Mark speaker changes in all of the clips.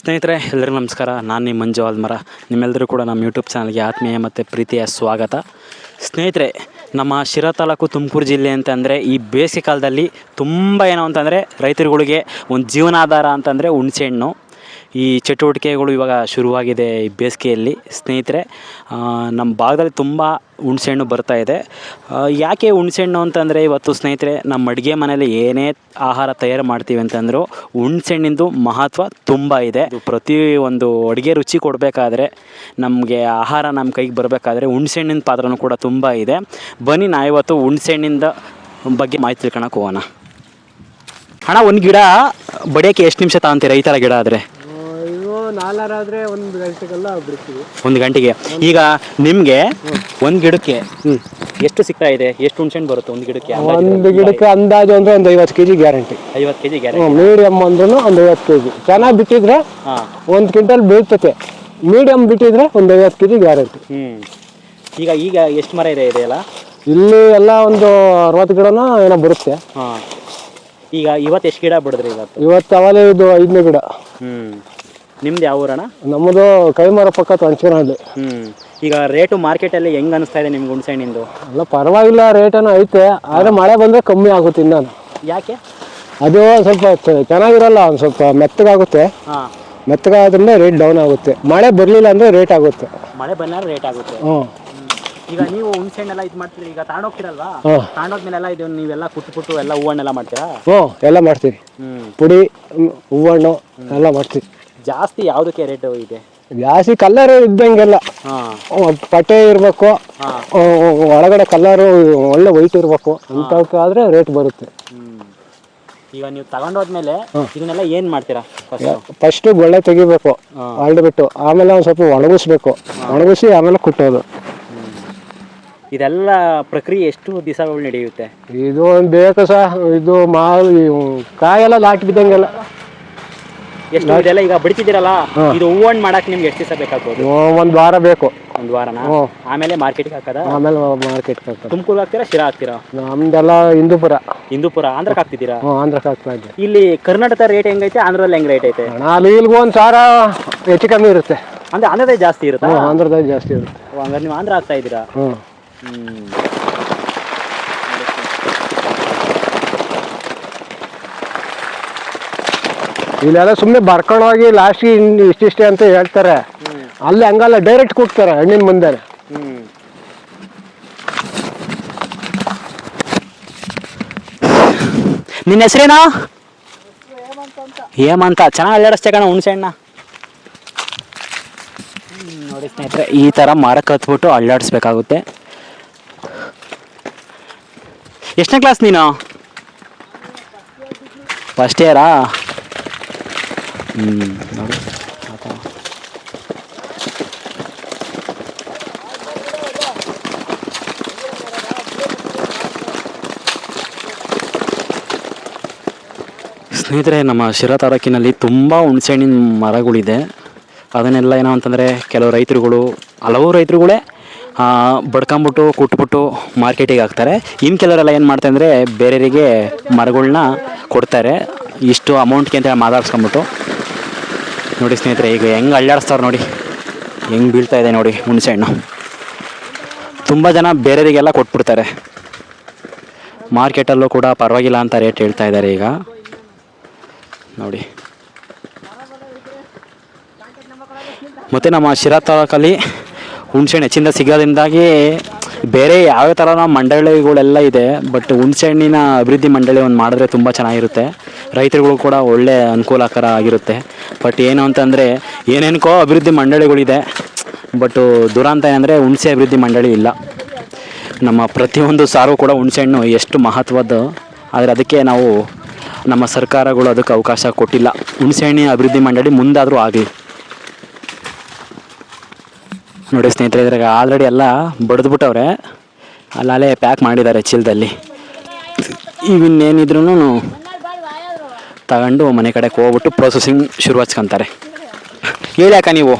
Speaker 1: ಸ್ನೇಹಿತರೆ ಎಲ್ಲರಿಗೂ ನಮಸ್ಕಾರ. ನಾನು ನಿಮ್ಮ ಮಂಜು ಆಲ್ಮರ. ನಿಮ್ಮೆಲ್ಲರೂ ಕೂಡ ನಮ್ಮ ಯೂಟ್ಯೂಬ್ ಚಾನಲ್ಗೆ ಆತ್ಮೀಯ ಮತ್ತು ಪ್ರೀತಿಯ ಸ್ವಾಗತ. ಸ್ನೇಹಿತರೆ, ನಮ್ಮ ಶಿರಾ ತಾಲೂಕು ತುಮಕೂರು ಜಿಲ್ಲೆ ಅಂತಂದರೆ ಈ ಬೇಸಿಗೆ ಕಾಲದಲ್ಲಿ ತುಂಬ ಏನು ಅಂತಂದರೆ ರೈತರುಗಳಿಗೆ ಒಂದು ಜೀವನಾಧಾರ ಅಂತಂದರೆ ಹುಣಸೆಹಣ್ಣು. ಈ ಚಟುವಟಿಕೆಗಳು ಇವಾಗ ಶುರುವಾಗಿದೆ ಈ ಬೇಸಿಗೆಯಲ್ಲಿ. ಸ್ನೇಹಿತರೆ, ನಮ್ಮ ಭಾಗದಲ್ಲಿ ತುಂಬ ಹುಣಸೆಹಣ್ಣು ಬರ್ತಾಯಿದೆ. ಯಾಕೆ ಹುಣಸೆಹಣ್ಣು ಅಂತಂದರೆ ಇವತ್ತು ಸ್ನೇಹಿತರೆ, ನಮ್ಮ ಅಡುಗೆ ಮನೇಲಿ ಏನೇ ಆಹಾರ ತಯಾರು ಮಾಡ್ತೀವಿ ಅಂತಂದರೂ ಹುಣಸೆಹಣ್ಣಿಂದು ಮಹತ್ವ ತುಂಬ ಇದೆ. ಪ್ರತಿ ಒಂದು ಅಡುಗೆ ರುಚಿ ಕೊಡಬೇಕಾದ್ರೆ, ನಮಗೆ ಆಹಾರ ನಮ್ಮ ಕೈಗೆ ಬರಬೇಕಾದ್ರೆ ಹುಣಸೆಹಣ್ಣಿನ ಪಾತ್ರನೂ ಕೂಡ ತುಂಬ ಇದೆ. ಬನ್ನಿ ನಾವಿವತ್ತು ಹುಣಸೆಹಣ್ಣಿಂದ ಬಗ್ಗೆ ಮಾಹಿತಿ ತಿಳ್ಕೊಳಕ್ಕೆ ಹೋಗೋಣ. ಅಣ್ಣ, ಒಂದು ಗಿಡ ಬಡಿಯೋಕ್ಕೆ ಎಷ್ಟು ನಿಮಿಷ ತಗೊಂತೀರ ಈ ಥರ ಗಿಡ ಆದರೆ?
Speaker 2: ನಾಲ್ಕಾದ್ರೆ 1 ಗಂಟೆಗೆಲ್ಲ ಬಿಡ್ತೀವಿ.
Speaker 1: 1 ಗಂಟೆಗೆ. ಈಗ ನಿಮಗೆ ಒಂದು ಗಿಡಕ್ಕೆ ಎಷ್ಟು ಸಿಗ್ತಾ ಇದೆ? ಎಷ್ಟು ಹುಣಸೆಹಣ್ಣು ಬರುತ್ತೆ ಒಂದು ಗಿಡಕ್ಕೆ?
Speaker 2: ಒಂದು ಗಿಡಕ್ಕೆ ಅಂದಾಜು ಅಂದ್ರೆ ಒಂದು 50 kg guarantee.
Speaker 1: 50 kg guarantee.
Speaker 2: Medium ಅಂದ್ರೂ ಒಂದು 50 kg. ಚೆನ್ನಾಗಿ ಬಿಟ್ಟಿದ್ರೆ 1 ಕ್ವಿಂಟಲ್ ಬೀಳ್ತತೆ. ಮೀಡಿಯಮ್ ಬಿಟ್ಟಿದ್ರೆ ಒಂದು 50 kg ಗ್ಯಾರಂಟಿ.
Speaker 1: ಈಗ ಎಷ್ಟು ಮರ ಇದೆ ಇದೆಯಲ್ಲ?
Speaker 2: ಇಲ್ಲಿ ಎಲ್ಲ ಒಂದು 60 ಗಿಡನೋ ಏನೋ ಬರುತ್ತೆ.
Speaker 1: ಈಗ ಇವತ್ತು ಎಷ್ಟು ಗಿಡ ಬಿಡಿದ್ರಿ?
Speaker 2: ಇವತ್ತು ಅವಲೇ ಇದು 5ನೇ ಗಿಡ.
Speaker 1: ನಿಮ್ದು ಯಾವ ಊರಣ್ಣ?
Speaker 2: ನಮ್ಮದು ಕೈಮರ ಪಕ್ಕ ಹಂಚ್ಕೊಳಲ್ಲಿ.
Speaker 1: ಈಗ ರೇಟು ಮಾರ್ಕೆಟಲ್ಲಿ ಹೆಂಗೆ ಅನಿಸ್ತಾ ಇದೆ ನಿಮ್ಗೆ ಹುಣಸೆಹಣ್ಣಿಂದು?
Speaker 2: ಅಲ್ಲ, ಪರವಾಗಿಲ್ಲ, ರೇಟನ್ನು ಐತೆ. ಆದರೆ ಮಳೆ ಬಂದರೆ ಕಮ್ಮಿ ಆಗುತ್ತೆ ಇನ್ನು.
Speaker 1: ಯಾಕೆ?
Speaker 2: ಅದು ಸ್ವಲ್ಪ ಚೆನ್ನಾಗಿರಲ್ಲ, ಒಂದು ಸ್ವಲ್ಪ ಮೆತ್ತಗಾಗುತ್ತೆ. ಮೆತ್ತಗಾದ್ರಿಂದ ರೇಟ್ ಡೌನ್ ಆಗುತ್ತೆ. ಮಳೆ ಬರಲಿಲ್ಲ ಅಂದರೆ ರೇಟ್ ಆಗುತ್ತೆ.
Speaker 1: ಮಳೆ ಬಂದರೆ ರೇಟ್ ಆಗುತ್ತೆ. ಈಗ ನೀವು ಹುಣಸೆಹಣ್ಣೆಲ್ಲ ಇದು ಮಾಡ್ತೀರಿ, ಈಗ ತಗೊಂಡೋಗ್ತಿರಲ್ವಾ? ತಗೊಂಡೋದ್ಮೇಲೆಲ್ಲ ಇದು ನೀವೆಲ್ಲ ಕುಟ್ಬಿಟ್ಟು ಎಲ್ಲ ಹೂವನ್ನೆಲ್ಲ ಮಾಡ್ತೀರಾ?
Speaker 2: ಎಲ್ಲ ಮಾಡ್ತೀವಿ. ಪುಡಿ, ಹೂವಣ್ಣು ಎಲ್ಲ ಮಾಡ್ತೀವಿ.
Speaker 1: ಜಾಸ್ತಿ ಯಾವುದಕ್ಕೆ ರೇಟ್ ಇದೆ?
Speaker 2: ಜಾಸ್ತಿ ಕಲ್ಲರ್ ಇದ್ದಂಗೆಲ್ಲ ಪಟ್ಟೆ ಇರಬೇಕು, ಒಳಗಡೆ ಕಲ್ಲರು ಒಳ್ಳೆ ವೈಟ್ ಇರಬೇಕು, ಇಂಥವಕ್ಕಾದ್ರೆ ರೇಟ್ ಬರುತ್ತೆ.
Speaker 1: ಈಗ ನೀವು ತಗೊಂಡೋದ್ಮೇಲೆ ಇದನ್ನೆಲ್ಲ ಏನು ಮಾಡ್ತೀರಾ?
Speaker 2: ಫಸ್ಟು ಗೊಳ್ಳೆ ತೆಗಿಬೇಕು, ಅಳ್ಬಿಟ್ಟು ಆಮೇಲೆ ಒಂದು ಸ್ವಲ್ಪ ಒಣಗಿಸ್ಬೇಕು. ಒಣಗಿಸಿ ಆಮೇಲೆ ಕುಟ್ಟೋದು.
Speaker 1: ಇದೆಲ್ಲ ಪ್ರಕ್ರಿಯೆ ಎಷ್ಟು ದಿವಸಗಳು ನಡೆಯುತ್ತೆ?
Speaker 2: ಇದು ಒಂದು ಬೇಕು ಸಹ. ಇದು ಕಾಯೆಲ್ಲ ಲಾಟ್ ಬಿದ್ದಂಗೆಲ್ಲ.
Speaker 1: ಎಷ್ಟು ಇದೆಲ್ಲ ಈಗ ಬಿಡ್ತಿದ್ದೀರಲ್ಲ, ಇದು ಹೂವಣ್ಣು ಮಾಡಕ್ಕೆ ನಿಮ್ಗೆ ಎಷ್ಟು ದಿವಸ ಬೇಕಾಗ್ಬೋದು?
Speaker 2: 1 ವಾರ ಬೇಕು.
Speaker 1: 1 ವಾರನ? ಆಮೇಲೆ ಮಾರ್ಕೆಟ್ಗೆ ಹಾಕದ?
Speaker 2: ಆಮೇಲೆ ಮಾರ್ಕೆಟ್ಗೆ ಹಾಕೋದು.
Speaker 1: ತುಮಕೂರು ಹಾಕ್ತೀರಾ, ಶಿರಾ ಹಾಕ್ತೀರಾ?
Speaker 2: ನಮ್ದೆಲ್ಲ ಹಿಂದೂಪುರ.
Speaker 1: ಆಂಧ್ರಕ್ಕೆ ಹಾಕ್ತಿದ್ದೀರಾ?
Speaker 2: ಆಂಧ್ರಕ್ಕೆ ಹಾಕ್ತಾ ಇದ್ದೆ.
Speaker 1: ಇಲ್ಲಿ ಕರ್ನಾಟಕ ರೇಟ್ ಹೆಂಗೈತೆ, ಆಂಧ್ರದಲ್ಲಿ ಹೆಂಗ್ ರೇಟ್ ಐತೆ?
Speaker 2: ಅಲ್ಲಿ ಇಲ್ಲಿಗೆ 1,000 ಹೆಚ್ಚು ಕಮ್ಮಿ ಇರುತ್ತೆ.
Speaker 1: ಅಂದ್ರೆ ಆಂಧ್ರದೇ ಜಾಸ್ತಿ ಇರುತ್ತೆ?
Speaker 2: ಆಂಧ್ರದಲ್ಲಿ ಜಾಸ್ತಿ ಇರುತ್ತೆ.
Speaker 1: ಹಂಗಾರೆ ನೀವು ಆಂಧ್ರ ಹಾಕ್ತಾ ಇದ್ದೀರಾ?
Speaker 2: ಇಲ್ಲೆಲ್ಲ ಸುಮ್ಮನೆ ಬರ್ಕೊಂಡೋಗಿ ಲಾಸ್ಟ್ಗೆ ಇಷ್ಟಿಷ್ಟೇ ಅಂತ ಹೇಳ್ತಾರೆ. ಅಲ್ಲಿ ಹಂಗಲ್ಲ, ಡೈರೆಕ್ಟ್ ಕೊಡ್ತಾರೆ ಹಣ್ಣಿನ ಮುಂದೆ.
Speaker 1: ನಿನ್ನ ಹೆಸರೇನಾ? ಹೇಮಂತ. ಚೆನ್ನಾಗಿ ಅಲ್ಲಾಡಿಸ್ತೇ ಕಣ ಹುಣಸೆಹಣ್ಣ. ನೋಡಿ ಸ್ನೇಹಿತರೆ, ಈ ಥರ ಮರಕ್ಕೆ ಹತ್ಬಿಟ್ಟು ಅಲ್ಲಾಡಿಸ್ಬೇಕಾಗುತ್ತೆ. ಎಷ್ಟನೇ ಕ್ಲಾಸ್ ನೀನು? ಫಸ್ಟ್ ಇಯರಾ? ನೋಡಿ ಸ್ನೇಹಿತರೆ, ನಮ್ಮ ಶಿರಾ ತಾಲೂಕಿನಲ್ಲಿ ತುಂಬ ಹುಣಸೆಹಣ್ಣಿನ ಮರಗಳಿದೆ. ಅದನ್ನೆಲ್ಲ ಏನೋ ಅಂತಂದರೆ ಹಲವು ರೈತರುಗಳೇ ಬಡ್ಕೊಂಬಿಟ್ಟು ಕುಟ್ಬಿಟ್ಟು ಮಾರ್ಕೆಟಿಗೆ ಹಾಕ್ತಾರೆ. ಇನ್ನು ಕೆಲವರೆಲ್ಲ ಏನು ಮಾಡ್ತಾರೆ ಅಂದರೆ ಬೇರೆಯವರಿಗೆ ಮರಗಳನ್ನ ಕೊಡ್ತಾರೆ, ಇಷ್ಟು ಅಮೌಂಟ್ಗೆ ಅಂತ ಮಾತಾಡ್ಸ್ಕೊಂಬಿಟ್ಟು. ನೋಡಿ ಸ್ನೇಹಿತರೆ, ಈಗ ಹೆಂಗೆ ಅಲ್ಲಾಡಿಸ್ತಾರೆ ನೋಡಿ, ಹೆಂಗೆ ಬೀಳ್ತಾ ಇದೆ ನೋಡಿ ಹುಣಸೆಹಣ್ಣು. ತುಂಬ ಜನ ಬೇರೆಯವರಿಗೆಲ್ಲ ಕೊಟ್ಬಿಡ್ತಾರೆ. ಮಾರ್ಕೆಟಲ್ಲೂ ಕೂಡ ಪರವಾಗಿಲ್ಲ ಅಂತ ರೇಟ್ ಹೇಳ್ತಾ ಇದ್ದಾರೆ ಈಗ ನೋಡಿ. ಮತ್ತು ನಮ್ಮ ಶಿರಾ ತಾಲೂಕಲ್ಲಿ ಹುಣಸೆಹಣ್ಣು ಹೆಚ್ಚಿಂದ ಸಿಗೋದ್ರಿಂದಾಗಿ ಬೇರೆ ಯಾವ ಥರ ಮಂಡಳಿಗಳೆಲ್ಲ ಇದೆ. ಬಟ್ ಹುಣಸೆಹಣ್ಣಿನ ಅಭಿವೃದ್ಧಿ ಮಂಡಳಿ ಒಂದು ಮಾಡಿದ್ರೆ ತುಂಬ ಚೆನ್ನಾಗಿರುತ್ತೆ. ರೈತರುಗಳು ಕೂಡ ಒಳ್ಳೆ ಅನುಕೂಲಕರ ಆಗಿರುತ್ತೆ. ಬಟ್ ಏನು ಅಂತಂದರೆ ಏನೇನಕ್ಕೋ ಅಭಿವೃದ್ಧಿ ಮಂಡಳಿಗಳಿದೆ, ಬಟ್ಟು ದುರಂತ ಏನಂದರೆ ಹುಣಸೆ ಅಭಿವೃದ್ಧಿ ಮಂಡಳಿ ಇಲ್ಲ. ನಮ್ಮ ಪ್ರತಿಯೊಂದು ಸಾರು ಕೂಡ ಹುಣಸೆಹಣ್ಣು ಎಷ್ಟು ಮಹತ್ವದ್ದು, ಆದರೆ ಅದಕ್ಕೆ ನಾವು ನಮ್ಮ ಸರ್ಕಾರಗಳು ಅದಕ್ಕೆ ಅವಕಾಶ ಕೊಟ್ಟಿಲ್ಲ. ಹುಣಸೆಹಣ್ಣಿನ ಅಭಿವೃದ್ಧಿ ಮಂಡಳಿ ಮುಂದಾದರೂ ಆಗಲಿ. ನೋಡಿ ಸ್ನೇಹಿತರೆ, ಇದ್ರಾಗ ಆಲ್ರೆಡಿ ಎಲ್ಲ ಬಡಿದ್ಬಿಟ್ಟವ್ರೆ, ಅಲ್ಲೇ ಪ್ಯಾಕ್ ಮಾಡಿದ್ದಾರೆ ಚೀಲದಲ್ಲಿ. ಇವನ್ನೇನಿದ್ರೂ ತಗೊಂಡು ಮನೆ ಕಡೆಗೆ ಹೋಗ್ಬಿಟ್ಟು ಪ್ರೊಸೆಸಿಂಗ್ ಶುರು ಹಚ್ಕೊಂತಾರೆ. ಹೇಳಿ ಅಕ್ಕ, ನೀವು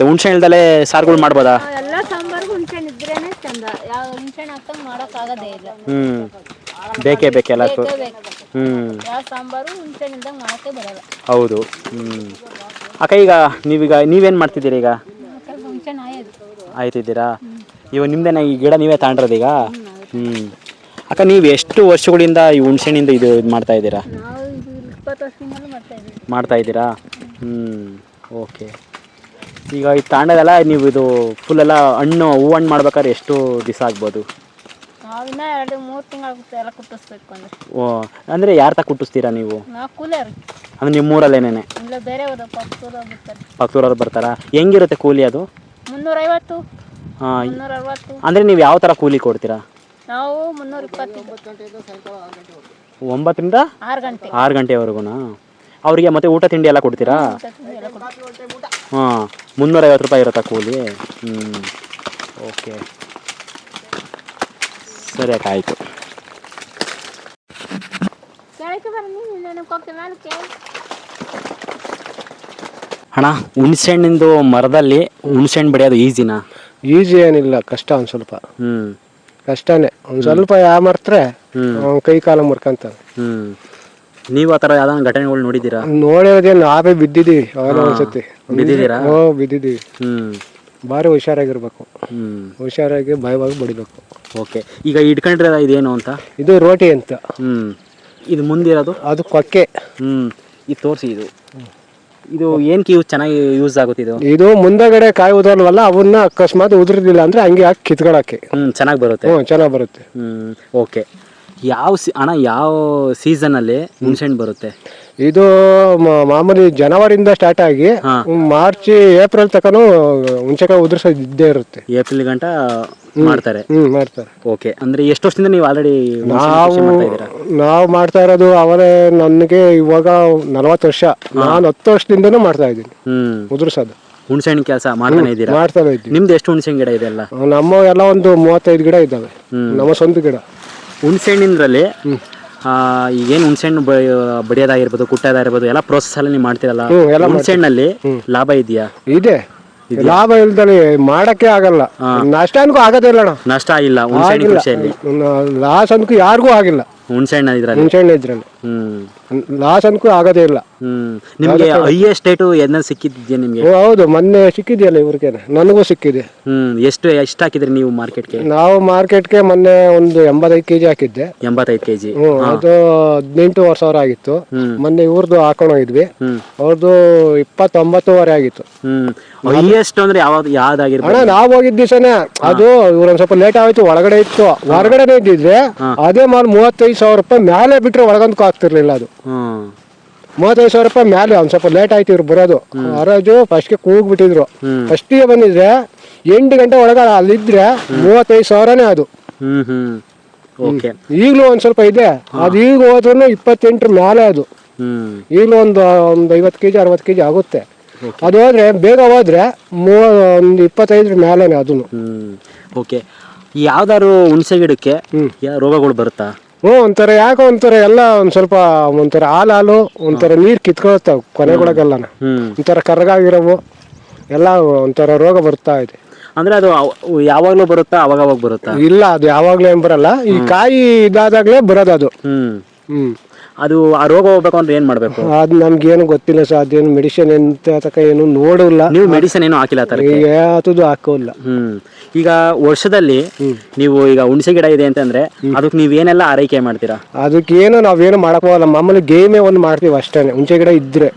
Speaker 1: ಹುಣಸೆಹಣ್ಣು ಇಲ್ದಲೇ ಸಾರುಗಳು ಮಾಡ್ಬೋದಾ?
Speaker 3: ಎಲ್ಲ ಸಾಂಬಾರ್ಗೂ ಹುಣಸೆಹಣ್ಣು ಇದ್ರೇನೆ ಚಂದ. ಯಾವ ಹುಣಸೆಹಣ್ಣು ಹಾಕ್ತಂಗೆ ಮಾಡೋಕ್ಕಾಗೋದೇ ಇಲ್ಲ.
Speaker 1: ಬೇಕೇ ಬೇಕೆಲ್ಲ.
Speaker 3: ಯಾವ ಸಾಂಬಾರು ಹುಣಸೆಹಣ್ಣು ಇಲ್ದಂಗೆ ಮಾಡೋಕ್ಕೆ ಬರಲ್ಲ.
Speaker 1: ಹೌದು. ಅಕ್ಕ ಈಗ ನೀವೇನು ಮಾಡ್ತಿದ್ದೀರಿ ಈಗ?
Speaker 3: ಹುಣ್ಸೆಹಣ್ಣು ಆಯೋದು.
Speaker 1: ಆಯ್ತಿದ್ದೀರಾ? ಇವಾಗ ನಿಮ್ದೇನ ಈ ಗಿಡ ನೀವೇ ತಗೊಂಡ್ರದು ಈಗ? ಅಕ್ಕ ನೀವು ಎಷ್ಟು ವರ್ಷಗಳಿಂದ ಈ ಹುಣ್ಸೆಹಣ್ಣಿಂದ ಇದು ಮಾಡ್ತಾ ಇದ್ದೀರಾ?
Speaker 3: ನಾವು ಇದು 20 ವರ್ಷದಿಂದಲೂ ಮಾಡ್ತಾ
Speaker 1: ಮಾಡ್ತಾ ಇದ್ದೀರಾ? ಓಕೆ. ಈಗ ಇದು ತಗೊಂಡದಲ್ಲ ನೀವು ಇದು ಫುಲ್ಲೆಲ್ಲ ಹೂವು ಹಣ್ಣು ಮಾಡ್ಬೇಕಾದ್ರೆ ಎಷ್ಟು ದಿವಸ ಆಗ್ಬೋದು?
Speaker 3: ನಾವಿನ್ನ 2-3 ತಿಂಗಳು ಎಲ್ಲ ಕುಟ್ಟಿಸ್ಬೇಕು ಅಂದ್ರೆ.
Speaker 1: ಓ, ಅಂದರೆ ಯಾರು ತ ಕುಟ್ಟಿಸ್ತೀರಾ ನೀವು?
Speaker 3: ನಾವು ಕೂಲಿಯರ್.
Speaker 1: ಅಂದರೆ ನಿಮ್ಮೂರಲ್ಲೇನೆ?
Speaker 3: ಇಲ್ಲ ಬೇರೆಯವರು ಪಕ್ಕದೂರವ್ರು ಬರ್ತಾರೆ.
Speaker 1: ಪಕ್ಕದೂರವ್ರು ಬರ್ತಾರಾ? ಹೆಂಗಿರುತ್ತೆ ಕೂಲಿ ಅದು?
Speaker 3: 350,
Speaker 1: ಹಾಂ.
Speaker 3: 360.
Speaker 1: ಅಂದರೆ ನೀವು ಯಾವ ಥರ ಕೂಲಿ ಕೊಡ್ತೀರಾ?
Speaker 3: ನಾವು 320.
Speaker 1: 9ರಿಂದ
Speaker 3: 6 ಗಂಟೆ.
Speaker 1: 6 ಗಂಟೆವರೆಗೂ ಅವರಿಗೆ ಮತ್ತೆ ಊಟ ತಿಂಡಿ ಎಲ್ಲ ಕೊಡ್ತೀರಾ? ಹಾಂ. 350 ರೂಪಾಯಿ ಇರುತ್ತಾ ಕೂಲಿ? ಓಕೆ, ಸರಿ ಅಕ್ಕ, ಆಯಿತು. ಅಣ್ಣ, ಹುಣ್ಸೆಹಣ್ಣಿಂದು ಮರದಲ್ಲಿ ಹುಣ್ಸೆಹಣ್ಣು ಬೆಳೆಯೋದು ಈಸಿನಾ?
Speaker 2: ಈಸಿ ಏನಿಲ್ಲ, ಕಷ್ಟ ಒಂದು ಸ್ವಲ್ಪ. ಕಷ್ಟನೇ ಒಂದು ಸ್ವಲ್ಪ. ಯಾಮರ್ತ್ರೆ ಕೈ ಕಾಲ ಮುರ್ಕಂತಾರೆ.
Speaker 1: ನೀವು ಆ ಥರ ಯಾವ್ದಾನ ಘಟನೆಗಳು ನೋಡಿದ್ದೀರಾ?
Speaker 2: ನೋಡಿರೋದೇ ನಾವೇ ಬಿದ್ದಿದ್ದೀವಿ ಅವೆಲ್ಲ ಒಂದ್ಸತಿ.
Speaker 1: ಬಿದ್ದಿದ್ದೀರಾ?
Speaker 2: ಬಿದ್ದಿದ್ದೀವಿ. ಭಾರಿ ಹುಷಾರಾಗಿರ್ಬೇಕು. ಹುಷಾರಾಗಿ ಭಯವಾಗಿ ಬಡಿಬೇಕು.
Speaker 1: ಓಕೆ. ಈಗ ಇಟ್ಕೊಂಡ್ರೆ ಇದೇನು ಅಂತ?
Speaker 2: ಇದು ರೋಟಿ ಅಂತ.
Speaker 1: ಇದು ಮುಂದಿರೋದು?
Speaker 2: ಅದು ಕೊಕ್ಕೆ.
Speaker 1: ಇದು ತೋರಿಸಿ. ಇದು ಏನಕ್ಕೆ ಚೆನ್ನಾಗಿ ಯೂಸ್ ಆಗುತ್ತೆ ಇದು?
Speaker 2: ಇದು ಮುಂದಗಡೆ ಕಾಯಿ ಉದಲ್ವಲ್ಲ, ಅವನ್ನ ಅಕಸ್ಮಾತ್ ಉದುರಿದಿಲ್ಲ ಅಂದ್ರೆ ಹಂಗೆ ಹಾಕಿ ಕಿತ್ಕೊಳಕ್ಕೆ
Speaker 1: ಚೆನ್ನಾಗಿ ಬರುತ್ತೆ.
Speaker 2: ಚೆನ್ನಾಗಿ ಬರುತ್ತೆ.
Speaker 1: ಓಕೆ. ಯಾವ ಸೀಸನಲ್ಲಿ ಹುಣ್ಸೆಹಣ್ಣು ಬರುತ್ತೆ?
Speaker 2: ಇದು ಮಾಮೂಲಿ ಜನವರಿಯಿಂದ ಸ್ಟಾರ್ಟ್ ಆಗಿ ಮಾರ್ಚ್ ಏಪ್ರಿಲ್ ತನಕ ಹುಣ್ಸೆಕಾಯಿ ಉದುರಿಸೋದಿದ್ದೇ ಇರುತ್ತೆ.
Speaker 1: ಏಪ್ರಿಲ್ ಗಂಟ ಮಾಡ್ತಾರೆ?
Speaker 2: ಮಾಡ್ತಾರೆ.
Speaker 1: ಓಕೆ. ಅಂದ್ರೆ ಎಷ್ಟು ವರ್ಷದಿಂದ ನೀವು ಆಲ್ರೆಡಿ
Speaker 2: ನಾವು ಮಾಡ್ತಾ ಇರೋದು? ಅವರೇ ನನಗೆ ಇವಾಗ 40 ವರ್ಷ. ನಾನು 10 ವರ್ಷದಿಂದನೂ ಮಾಡ್ತಾ ಇದ್ದೀನಿ ಉದುರಿಸೋದು.
Speaker 1: ಹುಣ್ಸೆಹಣ್ಣು ಕೆಲಸ ಮಾಡ್ತಾನೆ ಇದ್ದೀರಾ? ಮಾಡ್ತಾನೆ ಇದ್ದೀನಿ. ನಿಮ್ದು ಎಷ್ಟು ಹುಣ್ಸೆಹಣ್ಣು ಗಿಡ ಇದೆ?
Speaker 2: ನಮ್ಮ ಎಲ್ಲ ಒಂದು 35 ಗಿಡ ಇದ್ದಾವೆ, ನಮ್ಮ ಸ್ವಂತ ಗಿಡ.
Speaker 1: ಹುಣ್ಸೆಹಣ್ಣಿನಲ್ಲಿ ಈಗೇನು ಹುಣ್ಸೆಹಣ್ಣು ಬಡಿಯೋದಾಗಿರ್ಬೋದು, ಕುಟ್ಟೋದಾಗಿರ್ಬೋದು, ಎಲ್ಲ ಪ್ರೋಸೆಸ್ ಎಲ್ಲ ನೀವು ಮಾಡ್ತೀರಲ್ಲ, ಹುಣ್ಸೆಹಣ್ಣಲ್ಲಿ ಲಾಭ ಇದೆಯಾ? ಇದೆ. ಲಾಭ ಇಲ್ದಲ್ಲಿ ಮಾಡಕ್ಕೆ ಆಗಲ್ಲ. ನಷ್ಟ ಅನ್ಕೂ ಆಗೋದೇ ಇಲ್ಲ. ನಷ್ಟ ಇಲ್ಲ ಹುಣ್ಸೆಹಣ್ಣು ಕೃಷಿಯಲ್ಲಿ. ಲಾಸ್ ಅನ್ಕೂ ಯಾರಿಗೂ ಆಗಿಲ್ಲ ಹುಣ್ಸೆಹಣ್ಣು ಇದ್ರಲ್ಲಿ. ಲಾಸ್ ಅನ್ಕೂ ಆಗೋದೇ ಇಲ್ಲ. ನಿಮಗೆ ಹೈಯೆಸ್ಟ್ ರೇಟು ಏನಾದ್ರು ಸಿಕ್ಕಿದ್ಯಾ ನಿಮಗೆ? ಹೌದು, ಮೊನ್ನೆ ಸಿಕ್ಕಿದೆಯಲ್ಲ ಇವ್ರಿಗೆ, ನನಗೂ ಸಿಕ್ಕಿದೆ. ಎಷ್ಟು ಹಾಕಿದ್ರಿ ನೀವು ಮಾರ್ಕೆಟ್ಗೆ? ನಾವು ಮಾರ್ಕೆಟ್ಗೆ ಮೊನ್ನೆ ಒಂದು 85 kg ಹಾಕಿದ್ದೆ. 85 kg? ಅದು 18,000 ಆಗಿತ್ತು. ಮೊನ್ನೆ ಇವ್ರದ್ದು ಹಾಕೊಂಡು ಹೋಗಿದ್ವಿ, ಅವ್ರದ್ದು 29,500 ಆಗಿತ್ತು. ಹೈಯೆಸ್ಟ್ ಅಂದ್ರೆ ಯಾವ್ದಾಗಿರ್ಬೋದು? ನಾವು ಹೋಗಿದ್ದ ದಿವಸನೇ ಅದು ಇವ್ರೊಂದ್ ಸ್ವಲ್ಪ ಲೇಟ್ ಆಯ್ತು, ಒಳಗಡೆ ಇತ್ತು. ಹೊರಗಡೆ ಇದ್ದಿದ್ರೆ ಅದೇ ಮಾಲ್ 35,000 ರೂಪಾಯಿ ಮೇಲೆ ಬಿಟ್ರೆ ಒಳಗಂತೂ ಆಗ್ತಿರ್ಲಿಲ್ಲ. ಅದು 35,000 ರೂಪಾಯಿ ಮೇಲೆ. ಒಂದ್ ಸ್ವಲ್ಪ ಲೇಟ್ ಆಯ್ತು ಇವ್ರು ಬರೋದು. ಹರಾಜು ಫಸ್ಟ್ಗೆ ಕೂಗ್ಬಿಟ್ಟಿದ್ರು. ಫಸ್ಟಿಗೆ ಬಂದಿದ್ರೆ 8 ಗಂಟೆ ಒಳಗಡೆ ಅಲ್ಲಿದ್ರೆ 35,000ನೇ ಅದು. ಈಗಲೂ ಒಂದ್ ಸ್ವಲ್ಪ ಇದೆ. ಅದು ಈಗ ಹೋದ್ರೂ 28 ಮೇಲೆ. ಅದು ಈಗಲೂ ಒಂದು 50 kg 60 kg ಆಗುತ್ತೆ. ಅದು ಹೋದ್ರೆ ಬೇಗ ಹೋದ್ರೆ ಒಂದು 25 ಮೇಲೆನೆ ಅದನ್ನು. ಓಕೆ. ಯಾವ್ದಾದ್ರು ಹುಣಸೆ ಗಿಡಕ್ಕೆ ರೋಗಗಳು ಬರುತ್ತಾ? ಒಂಥರ ಯಾಕೋ ಒಂಥರ ಎಲ್ಲ ಒಂದ್ ಸ್ವಲ್ಪ ಒಂಥರ ಹಾಲು ಒಂಥರ ನೀರ್ ಕಿತ್ಕೊಳ್ತಾವ ಕೊನೆಗೊಳಗೆಲ್ಲ. ಒಂಥರ ಕರ್ಗಾಗಿರವು ಎಲ್ಲ ಒಂಥರ ರೋಗ ಬರ್ತಾ ಇದೆ. ಅಂದ್ರೆ ಅದು ಯಾವಾಗ್ಲೂ ಬರುತ್ತಾ? ಅವಾಗ ಬರುತ್ತಾ? ಇಲ್ಲ, ಅದು ಯಾವಾಗ್ಲೂ ಏನ್ ಬರಲ್ಲ. ಈ ಕಾಯಿ ಇದಾದಾಗ್ಲೇ ಬರೋದು ಅದು. ಅದು ಆ ರೋಗ ಹೋಗ್ಬೇಕು ಅಂದ್ರೆ ಏನ್ ಮಾಡ್ಬೇಕು? ಅದು ನಮ್ಗೆ ಏನು ಗೊತ್ತಿಲ್ಲ ಸರ್. ಅದೇನು ಮೆಡಿಸಿನ್ ಎಂತ ಏನು ನೋಡಿಲ್ಲ. ನೀವು ಮೆಡಿಸಿನ್ ಏನು ಹಾಕಿಲ್ಲ? ಅದು ಹಾಕೋಲ್ಲ. ಈಗ ವರ್ಷದಲ್ಲಿ ನೀವು ಈಗ ಹುಣಸೆ ಗಿಡ ಇದೆ ಅಂತಂದ್ರೆ ಅದಕ್ಕೆ ನೀವೇನೆಲ್ಲ ಆರೈಕೆ ಮಾಡ್ತೀರಾ? ಅದಕ್ಕೆ ಏನು ನಾವೇನು ಮಾಡಕ್ ಹೋಗಲ್ಲ. ಮಾಮೂಲಿ ಗೇಮೇ ಒಂದು ಮಾಡ್ತೀವಿ ಅಷ್ಟೇ. ಹುಣಸೆ ಗಿಡ ಇದ್ರೆ,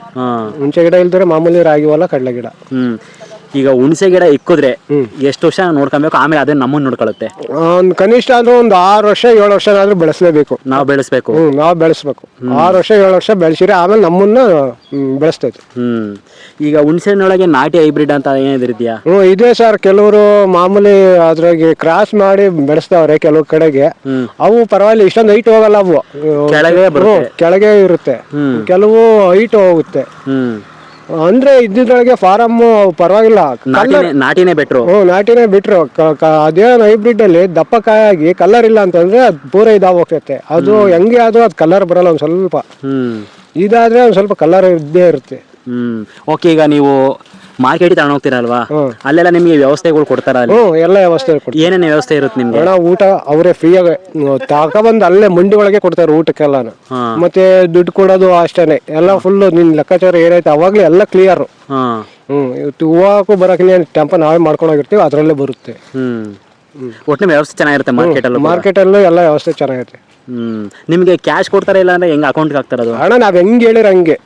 Speaker 1: ಹುಣಸೆ ಗಿಡ ಇಲ್ದ್ರೆ ಮಾಮೂಲಿ ರಾಗಿ ಹೊಲ, ಕಡಲೆ ಗಿಡ. ಈಗ ಹುಣಸೆ ಗಿಡ ಇಕ್ಕಿದ್ರೆ ಎಷ್ಟು ವರ್ಷ ನೋಡ್ಕೊಬೇಕು, ಆಮೇಲೆ ಅದೇ ನಮ್ಮನ್ನ ನೋಡ್ಕೊಳ್ಳುತ್ತೆ? ಕನಿಷ್ಠ ಅಂದ್ರೆ ಒಂದು 6 ವರ್ಷ 7 ವರ್ಷ ಆದ್ರೂ ಬೆಳೆಸಲೇಬೇಕು. ನಾವು ಬೆಳೆಸ್ಬೇಕು. ನಾವು ಬೆಳೆಸ್ಬೇಕು. 6 ವರ್ಷ 7 ವರ್ಷ ಬೆಳೆಸಿದ್ರೆ ಆಮೇಲೆ ನಮ್ಮನ್ನ ಬೆಳೆಸ್ತೈತೆ. ಈಗ ಹುಣಸೆನೊಳಗೆ ನಾಟಿ ಹೈಬ್ರಿಡ್ ಅಂತ ಏನಿದ್ಯಾ? ಇದೆ ಸರ್. ಕೆಲವರು ಮಾಮೂಲಿ ಅದ್ರಾಗೆ ಕ್ರಾಸ್ ಮಾಡಿ ಬೆಳೆಸ್ತಾವ್ರೆ ಕೆಲವು ಕಡೆಗೆ. ಅವು ಪರವಾಗಿಲ್ಲ, ಇಷ್ಟೊಂದು ಹೈಟ್ ಹೋಗಲ್ಲ. ಅವು ಕೆಳಗೆ ಇರುತ್ತೆ. ಕೆಲವು ಹೈಟ್ ಹೋಗುತ್ತೆ. ಅಂದ್ರೆ ಇದ್ದಿದ್ರೊಳಗೆ ಫಾರಮ್ ಪರವಾಗಿಲ್ಲ, ನಾಟಿನೇ ಬಿಟ್ರು. ನಾಟಿನೇ ಬಿಟ್ರು. ಅದೇನು ಹೈಬ್ರಿಡ್ ಅಲ್ಲಿ ದಪ್ಪ ಕಾಯಾಗಿ ಕಲರ್ ಇಲ್ಲ ಅಂತಂದ್ರೆ ಅದು ಪೂರ ಹೋಗ್ತೈತೆ. ಅದು ಹೆಂಗೆ ಆದ್ರೂ ಅದು ಕಲರ್ ಬರಲ್ಲ. ಒಂದ್ ಸ್ವಲ್ಪ ಇದಾದ್ರೆ ಒಂದ್ ಸ್ವಲ್ಪ ಕಲರ್ ಇದ್ದೇ ಇರುತ್ತೆ. ಓಕೆ. ಈಗ ನೀವು ಮಾರ್ಕೆಟಿಗೆ ತಗೊಂಡು ಹೋಗ್ತೀರಲ್ವಾ ಅಲ್ಲೆಲ್ಲ ನಿಮಗೆ ವ್ಯವಸ್ಥೆಗಳು ಕೊಡ್ತಾರ ಅಲ್ಲಿ
Speaker 2: ಎಲ್ಲ ವ್ಯವಸ್ಥೆ ಕೊಡ್ತಾರೆ.
Speaker 1: ಏನೇನು ವ್ಯವಸ್ಥೆ ಇರುತ್ತೆ ನಿಮ್ಗೆ?
Speaker 2: ಹಣ ಊಟ ಅವರೇ ಫ್ರೀಯಾಗಿ ತಗೊಬಂದು ಅಲ್ಲೇ ಮಂಡಿ ಒಳಗೆ ಕೊಡ್ತಾರೆ ಊಟಕ್ಕೆಲ್ಲಾನು. ಮತ್ತೆ ದುಡ್ಡು ಕೊಡೋದು ಅಷ್ಟೇನೆ, ಎಲ್ಲ ಫುಲ್ ನಿನ್ ಲೆಕ್ಕಾಚಾರ ಏನೈತೆ ಅವಾಗ್ಲೇ ಎಲ್ಲ ಕ್ಲಿಯರ್. ಇವತ್ತು ಹೂವಕ್ಕೂ ಬರಕ್ಕೆ ಟೆಂಪೋ ನಾವೇ ಮಾಡ್ಕೊಂಡು ಹೋಗಿರ್ತೀವಿ, ಅದ್ರಲ್ಲೇ ಬರುತ್ತೆ.
Speaker 1: ಒಟ್ಟಿನ ವ್ಯವಸ್ಥೆ ಚೆನ್ನಾಗಿರುತ್ತೆ
Speaker 2: ಮಾರ್ಕೆಟಲ್ಲೂ ಎಲ್ಲ ವ್ಯವಸ್ಥೆ ಚೆನ್ನಾಗೈತೆ.
Speaker 1: ನಿಮ್ಗೆ ಕ್ಯಾಶ್ ಕೊಡ್ತಾರೆ ಇಲ್ಲ ಅಂದ್ರೆ ಹೆಂಗ್ ಅಕೌಂಟ್ಗೆ ಹಾಕ್ತಾರೆ ಅದು?
Speaker 2: ಹಣ ನಾವ್ ಹೆಂಗ್ ಹೇಳಿರ ಹಂಗೆ,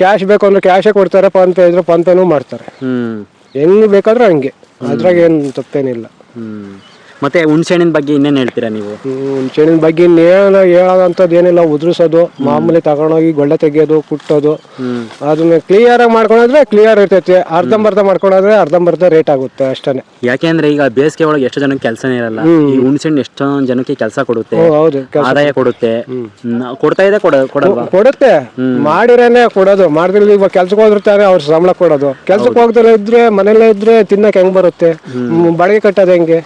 Speaker 2: ಕ್ಯಾಶ್ ಬೇಕು ಅಂದ್ರೆ ಕ್ಯಾಶೇ ಕೊಡ್ತಾರೆ, ಫೋನ್ ಪೇ ಇದ್ರೆ ಫೋನ್ ಪೇನೂ ಮಾಡ್ತಾರೆ. ಹೆಂಗ್ ಬೇಕಾದ್ರೂ ಹಂಗೆ, ಅದ್ರಾಗ ಏನ್ ತಪ್ಪೇನಿಲ್ಲ.
Speaker 1: ಮತ್ತೆ ಹುಣ್ಸೆಹಣ್ಣಿನ ಬಗ್ಗೆ ಇನ್ನೇನು ಹೇಳ್ತೀರಾ ನೀವು?
Speaker 2: ಹುಣ್ಸೆಹಣ್ಣಿನ ಬಗ್ಗೆ ಇನ್ನೇನು ಹೇಳೋದಂಥದ್ದು ಏನಿಲ್ಲ. ಉದುರಿಸೋದು, ಮಾಮೂಲಿ ತಗೊಂಡೋಗಿ ಗೊಳ್ಳೆ ತೆಗಿಯೋದು, ಕುಟ್ಟೋದು, ಅದನ್ನ ಕ್ಲಿಯರ್ ಆಗಿ ಮಾಡ್ಕೊಂಡ್ರೆ ಕ್ಲಿಯರ್ ಇರ್ತೈತಿ. ಅರ್ಧಂಬರ್ಧ ಮಾಡ್ಕೊಂಡ್ರೆ ಅರ್ಧಂಬರ್ಧ ರೇಟ್ ಆಗುತ್ತೆ ಅಷ್ಟೇ.
Speaker 1: ಯಾಕೆಂದ್ರೆ ಈಗ ಬೇಸಿಗೆ ಒಳಗೆ ಎಷ್ಟೋ ಜನಕ್ಕೆ ಕೆಲಸನೇ ಇರಲ್ಲ. ಈ ಹುಣ್ಸೆಹಣ್ಣು ಎಷ್ಟೊಂದು ಜನಕ್ಕೆ ಕೆಲಸ ಕೊಡುತ್ತೆ,
Speaker 2: ಹೌದು,
Speaker 1: ಆದಾಯ ಕೊಡುತ್ತೆ. ಕೊಡ್ತಾ ಇದೆ
Speaker 2: ಕೊಡುತ್ತೆ, ಮಾಡಿರೇನೆ ಕೊಡೋದು. ಮಾಡಿದ್ರೆ ಇವಾಗ ಕೆಲ್ಸಕ್ಕೆ ಹೋಗಿರ್ತಾರೆ, ಅವ್ರ ಸಂಬಳ ಕೊಡೋದು. ಕೆಲ್ಸಕ್ಕೆ ಹೋಗ್ತಾರೆ ಇದ್ರೆ ಮನೇಲೆ ಇದ್ರೆ ತಿನ್ನಕ್ ಹೆಂಗ್ ಬರುತ್ತೆ? ಬಾಡಿಗೆ ಕಟ್ಟೋದು ಹೆಂಗೆ?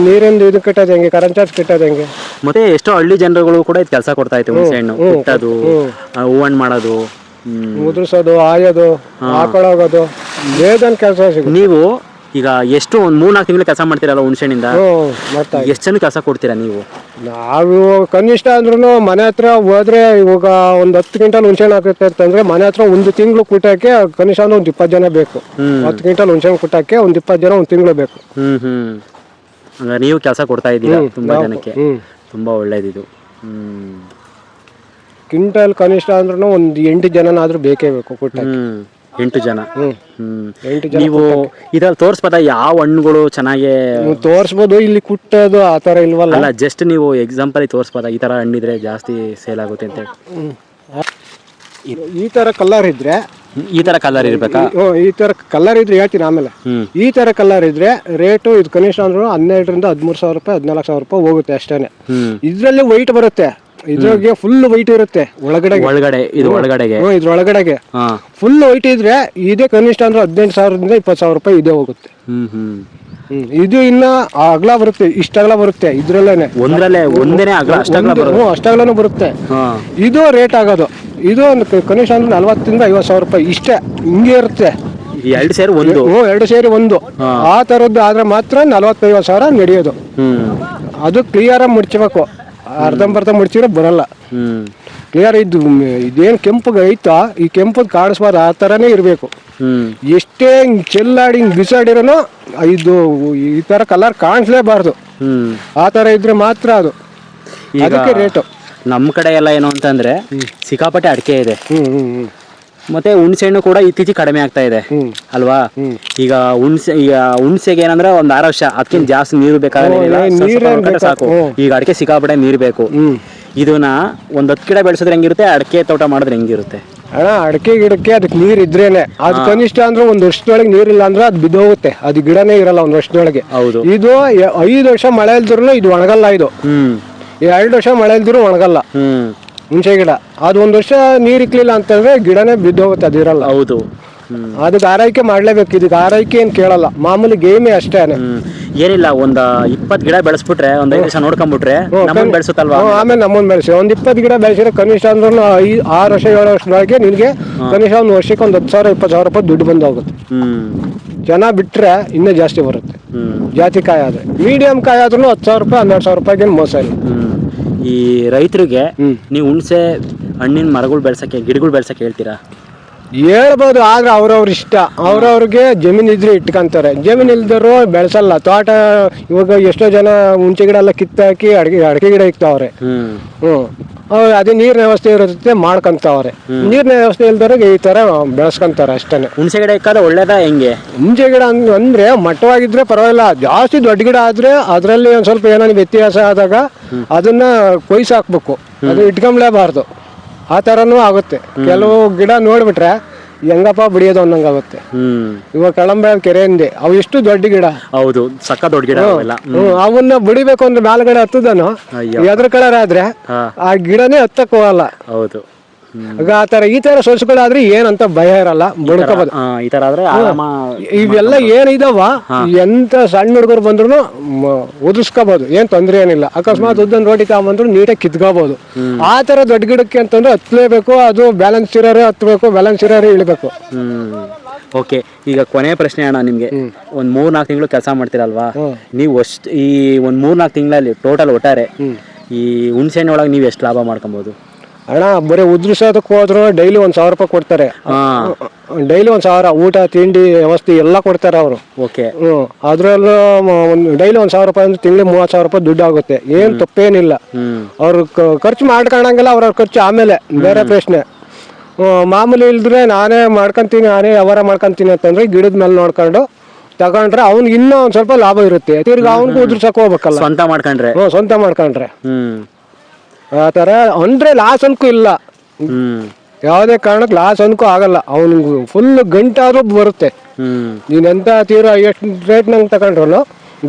Speaker 2: ನೀರಿಂದ ಇದು ಕಟ್ಟೋದು ಹೆಂಗೆ? ಕರೆಂಟ್ ಚಾರ್ಜ್ ಕಟ್ಟೋದು ಹೆಂಗೆ?
Speaker 1: ಮತ್ತೆ ಎಷ್ಟೋ ಹಳ್ಳಿ ಜನರುಗಳು ಕೂಡ ಇದು ಕೆಲಸ ಕೊಡ್ತಾ ಇತ್ತು. ಹುಣ್ಸೆಹಣ್ಣು ಕುಟ್ಟೋದು, ಹೂವಣ್ಣು ಮಾಡೋದು,
Speaker 2: ಮುದ್ರಿಸೋದು, ಆಯೋದು, ಹಾಕೊಳ್ಳೋಗೋದು, ಬೇಜಾನ್ ಕೆಲಸ ಸಿಗುತ್ತೆ.
Speaker 1: ನೀವು ಈಗ ಎಷ್ಟು ಒಂದ್ 3-4 ತಿಂಗಳು ಕೆಲಸ ಮಾಡ್ತೀರಲ್ಲ ಹುಣ್ಸೆಹಣ್ಣಿಂದ, ಎಷ್ಟು ಜನ ಕೆಲಸ ಕೊಡ್ತೀರಾ ನೀವು?
Speaker 2: ನಾವು ಕನಿಷ್ಠ ಅಂದ್ರೂ ಮನೆ ಹತ್ರ ಹೋದ್ರೆ ಇವಾಗ ಒಂದ್ 10 ಕ್ವಿಂಟಲ್ ಹುಣ್ಸೆಹಣ್ಣು ಹಾಕುತ್ತೆ ಅಂತಂದ್ರೆ ಮನೆ ಹತ್ರ 1 ತಿಂಗಳು ಕುಟ್ಟಕ್ಕೆ ಕನಿಷ್ಠ ಅಂದ್ರೆ ಒಂದ್ 20 ಜನ ಬೇಕು. 10 ಕ್ವಿಂಟಲ್ ಹುಣ್ಸೆಹಣ್ಣು ಕುಟ್ಟಕ್ಕೆ ಒಂದ್ 20 ಜನ 1 ತಿಂಗಳು ಬೇಕು.
Speaker 1: ನೀವು ಕೆಲಸ ಕೊಡ್ತಾ ಇದ್ದೀರಾ ತುಂಬಾ ಜನಕ್ಕೆ, ತುಂಬಾ ಒಳ್ಳೇದಿದು.
Speaker 2: ಕ್ವಿಂಟಲ್ ಕನಿಷ್ಠ ಅಂದ್ರೂ ಒಂದ್ 8 ಜನನಾದ್ರೂ ಬೇಕೇ ಬೇಕು ಕುಟ್ಟಕ್ಕೆ.
Speaker 1: 8 ಜನ. ನೀವು ಇದ್ರಲ್ಲಿ ತೋರಿಸ್ಬೋದ ಯಾವ ಹಣ್ಣುಗಳು ಚೆನ್ನಾಗಿ?
Speaker 2: ತೋರಿಸ್ಬೋದು, ಇಲ್ಲಿ ಕುಟ್ಟೋದು ಆ ತರ ಇಲ್ವಲ್ಲ.
Speaker 1: ಅಲ್ಲ, ಜಸ್ಟ್ ನೀವು ಎಕ್ಸಾಂಪಲ್ ತೋರಿಸ್ಬೋದ ಈ ತರ ಹಣ್ಣಿದ್ರೆ ಜಾಸ್ತಿ ಸೇಲ್ ಆಗುತ್ತೆ ಅಂತ?
Speaker 2: ಈ ತರ ಕಲರ್ ಇದ್ರೆ,
Speaker 1: ಈ ತರ ಕಲರ್ ಇರ್ಬೇಕಾ?
Speaker 2: ಈ ತರ ಕಲರ್ ಇದ್ರೆ ಹೇಳ್ತೀನಿ ಆಮೇಲೆ. ಈ ತರ ಕಲರ್ ಇದ್ರೆ ರೇಟು ಇದು ಕನಿಷ್ಠ ಅಂದ್ರೂ 12,000 ರಿಂದ 13,000 ರೂಪಾಯಿ 14,000 ರೂಪಾಯಿ ಹೋಗುತ್ತೆ ಅಷ್ಟೇನೆ. ಇದ್ರಲ್ಲಿ ವೈಟ್ ಬರುತ್ತೆ, ಇದ್ರಾಗೆ ಫುಲ್ ವೈಟ್ ಇರುತ್ತೆ ಒಳಗಡೆ.
Speaker 1: ಒಳಗಡೆಗೆ
Speaker 2: ಇದ್ರೊಳಗಡೆಗೆ ಫುಲ್ ವೈಟ್ ಇದ್ರೆ ಇದೇ ಕನಿಷ್ಠ ಅಂದ್ರೆ 18,000 ರಿಂದ 20,000 ರೂಪಾಯಿ ಇದೇ ಹೋಗುತ್ತೆ. ಇದು ಇನ್ನ ಅಗಲ ಬರುತ್ತೆ, ಇಷ್ಟ ಅಗಲ ಬರುತ್ತೆ. ಇದ್ರಲ್ಲೇನೆ ಅಷ್ಟಗಲನು ಬರುತ್ತೆ. ಇದು ರೇಟ್ ಆಗೋದು ಇದು ಕನಿಷ್ಠ ಅಂದ್ರೆ 40,000 ರಿಂದ 50,000 ರೂಪಾಯಿ ಇಷ್ಟೇ. ಹಿಂಗೆ ಇರುತ್ತೆ.
Speaker 1: 2 ಸೇರಿ ಒಂದು,
Speaker 2: 2 ಸೇರಿ ಒಂದು. ಆ ತರದ್ದು ಆದ್ರೆ ಮಾತ್ರ 40,000-50,000 ನಡೆಯೋದು. ಅದು ಕ್ಲಿಯರ್ ಆಗಿ ಮುಡ್ಚಬೇಕು, ಅರ್ಧಂಬರ್ಧ ಮುಡ್ಚಿದ್ರೆ ಬರಲ್ಲ. ಕ್ಲಿಯರ್ ಇದೇನು ಕೆಂಪುಗೆ ಐತಾ, ಈ ಕೆಂಪು ಕಾಣಿಸ್ಬಾರ್ದು, ಆ ತರನೇ ಇರ್ಬೇಕು. ಎಷ್ಟೇ ಚೆಲ್ಲಾಡಿ ಬಿಸಾಡಿರೋನು ಇದು ಈ ತರ ಕಲರ್ ಕಾಣಿಸ್ಲೇಬಾರ್ದು. ಆ ತರ ಇದ್ರೆ ಮಾತ್ರ ಅದು, ಅದಕ್ಕೆ ರೇಟು.
Speaker 1: ನಮ್ಮ ಕಡೆ ಎಲ್ಲ ಏನು ಅಂತಂದ್ರೆ ಸಿಕ್ಕಾಪಟ್ಟೆ ಅಡಿಕೆ ಇದೆ, ಮತ್ತೆ ಹುಣ್ಸೆಹಣ್ಣು ಕೂಡ ಇತ್ತೀಚೆಗೆ ಕಡಿಮೆ ಆಗ್ತಾ ಇದೆ ಅಲ್ವಾ? ಈಗ ಹುಣ್ಸೆಗೆ ಏನಂದ್ರೆ ಒಂದ್ 6 ವರ್ಷ, ಅದಕ್ಕಿಂತ ಜಾಸ್ತಿ ನೀರು ಬೇಕಾದ್ರೆ ಸಾಕು. ಈಗ ಅಡಿಕೆ ಸಿಕ್ಕಾಪಟ್ಟೆ ನೀರು ಬೇಕು. ಇದನ್ನ ಒಂದ್ 10 ಗಿಡ ಬೆಳೆಸಿದ್ರೆ ಹೆಂಗಿರುತ್ತೆ, ಅಡಿಕೆ ತೋಟ ಮಾಡಿದ್ರೆ ಹೆಂಗಿರುತ್ತೆ?
Speaker 2: ಅಡಿಕೆ ಗಿಡಕ್ಕೆ ಅದಕ್ಕೆ ನೀರ್ ಇದ್ರೇನೆ. ಅದು ಕನಿಷ್ಠ ಅಂದ್ರೆ 1 ವರ್ಷದೊಳಗೆ ನೀರಿಲ್ಲ ಅಂದ್ರೆ ಅದು ಬಿದ್ದೋಗುತ್ತೆ, ಅದು ಗಿಡನೇ ಇರಲ್ಲ 1 ವರ್ಷದೊಳಗೆ. ಇದು 5 ವರ್ಷ ಮಳೆ ಇಲ್ದ್ರು ಇದು ಒಣಗಲ್ಲ. ಇದು 2 ವರ್ಷ ಮಳೆ ಇಲ್ದ್ರು ಒಣಗಲ್ಲ ಹುಣಸೆ ಗಿಡ. ಅದು 1 ವರ್ಷ ನೀರ್ ಇಕ್ಲಿಲ್ಲ ಅಂತಂದ್ರೆ ಗಿಡನೇ ಬಿದ್ದೋಗುತ್ತೆ, ಅದಿರಲ್ಲ.
Speaker 1: ಹೌದು,
Speaker 2: ಅದಕ್ಕೆ ಆರೈಕೆ ಮಾಡ್ಲೇಬೇಕು. ಇದಕ್ಕೆ ಆರೈಕೆ ಏನ್ ಕೇಳಲ್ಲ, ಮಾಮೂಲಿ ಗೇಮೇ ಅಷ್ಟೇ.
Speaker 1: ಏನಿಲ್ಲ, ಒಂದ್ 20 ಗಿಡ ಬೆಳೆಸ್ಬಿಟ್ರೆ, ಒಂದ್ 5 ವರ್ಷ ನೋಡ್ಕೊಂಡ್ಬಿಟ್ರೆ ಬೆಳೆಸುತ್ತಲ್ವಾ?
Speaker 2: ಆಮೇಲೆ ನಮ್ಮನ್ ಬೆಳೆಸಿ ಒಂದ್ 20 ಗಿಡ ಬೆಳೆಸಿದ್ರೆ ಕನಿಷ್ಠ ಅಂದ್ರೆ 6 ವರ್ಷ 7 ವರ್ಷದೊಳಗೆ ನಿನ್ಗೆ ಕನಿಷ್ಠ 1 ವರ್ಷಕ್ಕೆ ಒಂದ್ 10,000 20,000 ರೂಪಾಯಿ ದುಡ್ಡು ಬಂದೋಗುತ್ತೆ. ಚೆನ್ನಾಗ್ ಬಿಟ್ರೆ ಇನ್ನೂ ಜಾಸ್ತಿ ಬರುತ್ತೆ. ಜಾತಿ ಕಾಯಿ ಆದ್ರೆ, ಮೀಡಿಯಂ ಕಾಯಿ ಆದ್ರೂ 10,000 ರೂಪಾಯಿ 12,000 ರೂಪಾಯಿಗೆ ಮೋಸ ಇಲ್ಲ.
Speaker 1: ಈ ರೈತರಿಗೆ ನೀವು ಹುಣಸೆ ಹಣ್ಣಿನ ಮರಗಳು ಬೆಳ್ಸಕ್ಕೆ, ಗಿಡಗಳು ಬೆಳ್ಸಕ್ಕೆ ಹೇಳ್ತೀರಾ?
Speaker 2: ಹೇಳ್ಬೋದು, ಆದ್ರೆ ಅವ್ರವ್ರ ಇಷ್ಟ. ಅವ್ರವ್ರಿಗೆ ಜಮೀನ್ ಇದ್ರೆ ಇಟ್ಕೊಂತಾರೆ, ಜಮೀನ್ ಇಲ್ದರು ಬೆಳೆಸಲ್ಲ. ತೋಟ ಇವಾಗ ಎಷ್ಟೋ ಜನ ಹುಣಸೆ ಗಿಡ ಎಲ್ಲ ಕಿತ್ತಾಕಿ ಅಡಿಕೆ ಗಿಡ ಇಕ್ತಾವ್ರೆ. ಅದೇ ನೀರಿನ ವ್ಯವಸ್ಥೆ ಇರುತ್ತೆ ಮಾಡ್ಕೊಂತಾವ್ರೆ. ನೀರಿನ ವ್ಯವಸ್ಥೆ ಇಲ್ದವ್ರಿಗೆ ಈ ತರ ಬೆಳೆಸ್ಕೊಂತಾರೆ ಅಷ್ಟೇ.
Speaker 1: ಹುಣಸೆ ಗಿಡ ಇಕ್ಕಾದ್ರೆ ಒಳ್ಳೇದಾ ಹೆಂಗೆ?
Speaker 2: ಹುಣಸೆ ಗಿಡ ಅಂದ್ರೆ ಮಟ್ಟವಾಗಿದ್ರೆ ಪರವಾಗಿಲ್ಲ. ಜಾಸ್ತಿ ದೊಡ್ಡ ಗಿಡ ಆದ್ರೆ ಅದ್ರಲ್ಲಿ ಒಂದ್ ಸ್ವಲ್ಪ ಏನಾದ್ರು ವ್ಯತ್ಯಾಸ ಆದಾಗ ಅದನ್ನ ಕೊಯ್ಸಿ ಹಾಕ್ಬೇಕು, ಅದು ಇಟ್ಕೊಂಬ್ಲೇಬಾರ್ದು. ಆ ತರನೂ ಆಗುತ್ತೆ. ಕೆಲವು ಗಿಡ ನೋಡ್ಬಿಟ್ರೆ ಹೆಂಗಪ್ಪ ಬಿಡಿಯೋದು ಅನ್ನಂಗಾಗುತ್ತೆ. ಇವಾಗ ಕಳಂಬೆ ಕೆರೆಯಿಂದೆ ಅವು ಎಷ್ಟು ದೊಡ್ಡ ಗಿಡ.
Speaker 1: ಹೌದು, ಸಕ್ಕ ದೊಡ್ಡ ಗಿಡ.
Speaker 2: ಅವನ್ನ ಬಿಡಿಬೇಕು ಅಂದ್ರೆ ಮೇಲ್ಗಡೆ ಹತ್ತದನು ಎದ್ರ ಕಲರ್ ಆದ್ರೆ ಆ ಗಿಡನೇ ಹತ್ತಕ್ ಹೋಗಲ್ಲ.
Speaker 1: ಹೌದು,
Speaker 2: ಈಗ ಈ ತರ ಸೊಸುಗಳಾದ್ರೆ ಏನಂತ ಭಯ ಇರಲ್ಲ, ಬಡ್ಕೋಬೋದು.
Speaker 1: ಈ ಥರ ಆದರೆ ಆರಾಮ
Speaker 2: ಇವೆಲ್ಲ ಏನಿದಾವ ಎಂತ ಸಣ್ಣ ಹುಡುಗರು ಬಂದ್ರು ಉದಿಸ್ಕೋಬಹುದು, ಏನ್ ತೊಂದ್ರೆ ಏನಿಲ್ಲ. ಅಕಸ್ಮಾತ್ ಉದ್ದನ್ ರೋಟಿ ತಗೊಂಬಂದ್ರು ನೀಟಾಗಿ ಕಿತ್ಕೋಬಹುದು. ಆ ತರ ದೊಡ್ಡ ಗಿಡಕ್ಕೆ ಅಂತಂದ್ರೆ ಹತ್ಲೇಬೇಕು, ಅದು ಬ್ಯಾಲೆನ್ಸ್ ಇರೋರೇ ಹತ್ಬೇಕು, ಬ್ಯಾಲೆನ್ಸ್ ಇರೋರೇ ಇಳಬೇಕು.
Speaker 1: ಓಕೆ, ಈಗ ಕೊನೆ ಪ್ರಶ್ನೆ ಅಣ್ಣ ನಿಮಗೆ. ಒಂದು 3-4 ತಿಂಗಳು ಕೆಲಸ ಮಾಡ್ತೀರಲ್ವಾ, ನೀವು ಅಷ್ಟು ಈ ಒಂದು 3-4 ತಿಂಗಳಲ್ಲಿ ಟೋಟಲ್ ಒಟ್ಟಾರೆ ಈ ಹುಣಸೆಹಣ್ಣು ಒಳಗೆ ನೀವು ಎಷ್ಟು ಲಾಭ ಮಾಡ್ಕೊಬೋದು
Speaker 2: ಅಣ್ಣ? ಬರೀ ಉದ್ರಿಸೋದಕ್ಕೆ ಹೋದ್ರು ಡೈಲಿ 1,000 ರೂಪಾಯಿ ಕೊಡ್ತಾರೆ. ಡೈಲಿ 1,000 ಊಟ ತಿಂಡಿ ವ್ಯವಸ್ಥೆ ಎಲ್ಲ ಕೊಡ್ತಾರೆ ಅವರು.
Speaker 1: ಓಕೆ.
Speaker 2: ಅದ್ರಲ್ಲೂ ಡೈಲಿ 1,000 ರೂಪಾಯಿ ಅಂದ್ರೆ ತಿಂಗಳಿಗೆ 30,000 ರೂಪಾಯಿ ದುಡ್ಡು ಆಗುತ್ತೆ. ಏನ್ ತಪ್ಪೇನಿಲ್ಲ. ಅವ್ರು ಖರ್ಚು ಮಾಡ್ಕೊಳಂಗಿಲ್ಲ, ಅವ್ರವ್ರ ಖರ್ಚು ಆಮೇಲೆ ಬೇರೆ ಪ್ರಶ್ನೆ. ಮಾಮೂಲಿ ಇಲ್ದ್ರೆ ನಾನೇ ಮಾಡ್ಕೊಂತೀನಿ, ನಾನೇ ವ್ಯವಹಾರ ಮಾಡ್ಕೊಂತೀನಿ ಅಂತಂದ್ರೆ ಗಿಡದ ಮೇಲೆ ನೋಡ್ಕೊಂಡು ತಗೊಂಡ್ರೆ ಅವ್ನಿಗೆ ಇನ್ನೂ ಒಂದ್ ಸ್ವಲ್ಪ ಲಾಭ ಇರುತ್ತೆ. ತಿರ್ಗಿ ಅವ್ನಿಗೂ ಉದ್ರಸಕ್ ಹೋಗ್ಬೇಕಲ್ಲ,
Speaker 1: ಸ್ವಂತ ಮಾಡ್ಕೊಂಡ್ರೆ.
Speaker 2: ಸ್ವಂತ ಮಾಡ್ಕೊಂಡ್ರೆ ಆ ತರ ಅಂದ್ರೆ ಲಾಸ್ ಅನ್ಕು ಇಲ್ಲ. ಯಾವುದೇ ಕಾರಣಕ್ಕೆ ಲಾಸ್ ಅನ್ಕು ಆಗಲ್ಲ. ಅವ್ನಿಗೆ ಫುಲ್ ಗಂಟಾದ್ರೂ ಬರುತ್ತೆ. ನೀನೆಂತ ತೀರಾ ಎಷ್ಟು ರೇಟ್ ನಂಗೆ ತಗೊಂಡ್ರು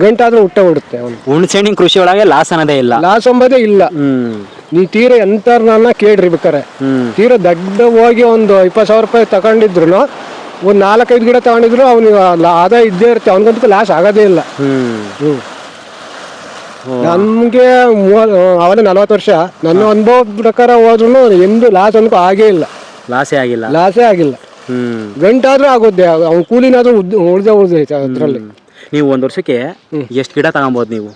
Speaker 2: ಗಂಟಾದ್ರೂ ಹುಟ್ಟೆ ಬಿಡುತ್ತೆ ಅವ್ನು.
Speaker 1: ಹುಣಸೆಹಣ್ಣಿನ ಕೃಷಿ ಒಳಗೆ ಲಾಸ್ ಅನ್ನೋದೇ ಇಲ್ಲ,
Speaker 2: ಲಾಸ್ ಅಂಬೋದೇ ಇಲ್ಲ. ನೀ ತೀರ ಎಂತರ್ನ ಕೇಳ್ರಿ ಬೇಕಾರೆ, ತೀರ ದಡ್ಡ ಹೋಗಿ ಒಂದು 20,000 ರೂಪಾಯಿ ತಗೊಂಡಿದ್ರು ಒಂದು 4-5 ಗಿಡ ತಗೊಂಡಿದ್ರು ಅವ್ನಿಗೆ ಆದಾಯ ಇದ್ದೇ ಇರುತ್ತೆ. ಅವ್ನಿಗಂತೂ ಲಾಸ್ ಆಗೋದೇ ಇಲ್ಲ. ನಮ್ಗೆ ಅವನೇ 40 ವರ್ಷ, ನನ್ನ ಅನುಭವ ಪ್ರಕಾರ ಹೋದ್ರು ಎಂದು ಲಾಸ್ ಅನ್ಕೋ ಆಗೇ ಇಲ್ಲ.
Speaker 1: ಲಾಸೇ
Speaker 2: ಆಗಿಲ್ಲ. ಗಂಟಾದ್ರೂ ಆಗುತ್ತೆ, ಅವ್ನ ಕೂಲಿನಾದ್ರೂ ಉಳ್ದೈತೆ ಅದ್ರಲ್ಲಿ.
Speaker 1: ನೀವು ಒಂದು ವರ್ಷಕ್ಕೆ ಎಷ್ಟು ಗಿಡ ತಗೊಬೋದು? ನೀವು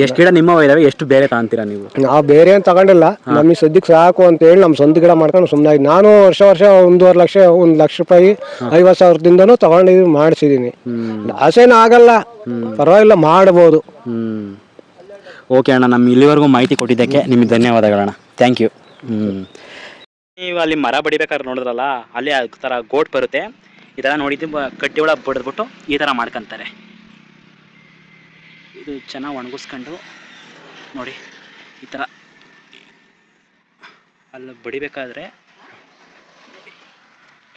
Speaker 1: ಎಷ್ಟು ಗಿಡ ನಿಮ್ಮ ಇದಾವೆ, ಎಷ್ಟು ಬೇರೆ ತಗೊಂತೀರಾ ನೀವು?
Speaker 2: ನಾವು ಬೇರೆ ಏನು ತಗೊಂಡಿಲ್ಲ, ನಮಗೆ ಸದ್ಯಕ್ಕೆ ಸಾಕು ಅಂತ ಹೇಳಿ ನಮ್ಮ ಸ್ವಂತ ಗಿಡ ಮಾಡ್ಕೊಂಡು ಸುಮ್ಮನೆ. ನಾನು ವರ್ಷ 1.5 ಲಕ್ಷ, 1 ಲಕ್ಷ ರೂಪಾಯಿ 50,000ದಿಂದನೂ ತಗೊಂಡಿದ್ದು ಮಾಡಿಸಿದೀನಿ. ಲಾಸೇನು ಆಗಲ್ಲ, ಪರವಾಗಿಲ್ಲ, ಮಾಡ್ಬೋದು.
Speaker 1: ಓಕೆ ಅಣ್ಣ, ನಮ್ಮ ಇಲ್ಲಿವರೆಗೂ ಮಾಹಿತಿ ಕೊಟ್ಟಿದ್ದಕ್ಕೆ ನಿಮಗೆ ಧನ್ಯವಾದಗಳಣ್ಣ. Thank you. ನೀವು ಅಲ್ಲಿ ಮರ ಬಡಿಬೇಕಾದ್ರೆ ನೋಡಿದ್ರಲ್ಲ, ಅಲ್ಲಿ ಆ ಥರ ಗೋಟ್ ಬರುತ್ತೆ. ಈ ಥರ ನೋಡಿದ್ದು ಕಡ್ಡಿ ಒಳಗೆ ಬಡಿದ್ಬಿಟ್ಟು ಈ ಥರ ಮಾಡ್ಕೊತಾರೆ. ಇದು ಚೆನ್ನಾಗಿ ಒಣಗಿಸ್ಕೊಂಡು ನೋಡಿ, ಈ ಥರ ಅಲ್ಲಿ ಬಡಿಬೇಕಾದ್ರೆ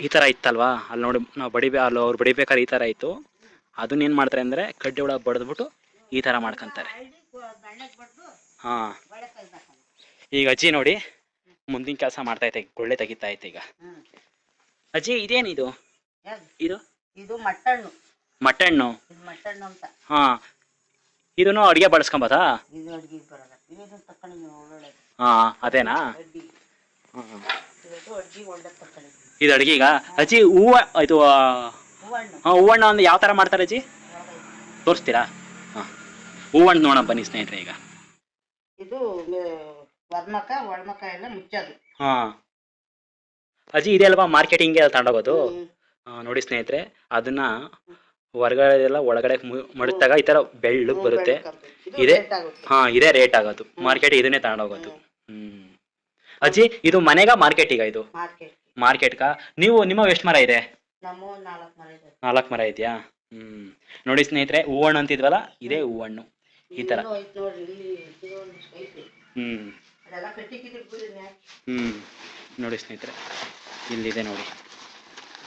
Speaker 1: ಈ ಥರ ಇತ್ತಲ್ವಾ, ಅಲ್ಲಿ ನೋಡಿ ನಾವು ಅಲ್ಲಿ ಅವ್ರು ಬಡಿಬೇಕಾದ್ರೆ ಈ ಥರ ಇತ್ತು. ಅದನ್ನೇನು ಮಾಡ್ತಾರೆ ಅಂದರೆ ಕಡ್ಡಿ ಒಳಗೆ ಬಡಿದ್ಬಿಟ್ಟು ಈ ಥರ ಮಾಡ್ಕೊತಾರೆ. ಹಾಂ, ಈಗ ಅಜ್ಜಿ ನೋಡಿ ಮುಂದಿನ ಕೆಲಸ ಮಾಡ್ತಾಯಿತ್ತೆ, ಗುಳ್ಳೆ ತೆಗಿತಾ ಐತೆ. ಈಗ ಅಜ್ಜಿ ಇದೇನಿದು? ಇದು ಮಟ್ಟಣ್ಣು ಅಂತ. ಹಾಂ, ಇದನ್ನು ಅಡುಗೆ ಬಳಸ್ಕೊಂಬೋದಾ? ಹಾಂ, ಅದೇನಾ? ಇದು ಅಡುಗೆ. ಈಗ ಅಜ್ಜಿ ಇದು ಹೂವಣ್ಣ ಒಂದು ಯಾವ ಥರ ಮಾಡ್ತಾರೆ ಅಜ್ಜಿ, ತೋರಿಸ್ತೀರಾ? ಹಾಂ, ಹೂವಣ್ಣ ನೋಡೋಣ ಬನ್ನಿ ಸ್ನೇಹಿತರೆ. ಈಗ
Speaker 4: ಇದು ಒಳಮಕ ಎಲ್ಲ ಮುಚ್ಚೋದು.
Speaker 1: ಹಾಂ ಅಜ್ಜಿ, ಇದೆ ಅಲ್ವಾ ಮಾರ್ಕೆಟಿಂಗ್ಗೆ ತಗೊಂಡೋಗೋದು? ನೋಡಿ ಸ್ನೇಹಿತರೆ, ಅದನ್ನ ಹೊರಗಡೆ ಎಲ್ಲ ಒಳಗಡೆ ಮಡಗ್ದಾಗ ಈ ಥರ ಬೆಳ್ಳಗೆ ಬರುತ್ತೆ. ಇದೇ ಇದೇ ರೇಟ್ ಆಗೋದು, ಮಾರ್ಕೆಟ್ ಇದನ್ನೇ ತಗೊಂಡೋಗೋದು. ಅಜ್ಜಿ, ಇದು ಮನೆಗ ಮಾರ್ಕೆಟಿಗ? ಇದು ಮಾರ್ಕೆಟ್ಗ. ನಿಮ್ಮ ಎಷ್ಟು ಮರ ಇದೆ? 4 ಮರ ಇದೆಯಾ? ನೋಡಿ ಸ್ನೇಹಿತರೆ, ಹೂವಣ್ಣು ಅಂತಿದ್ವಲ್ಲ, ಇದೇ ಹೂವಣ್ಣು ಈ ಥರ. ನೋಡಿ ಸ್ನೇಹಿತರೆ, ಇಲ್ಲಿದೆ ನೋಡಿ.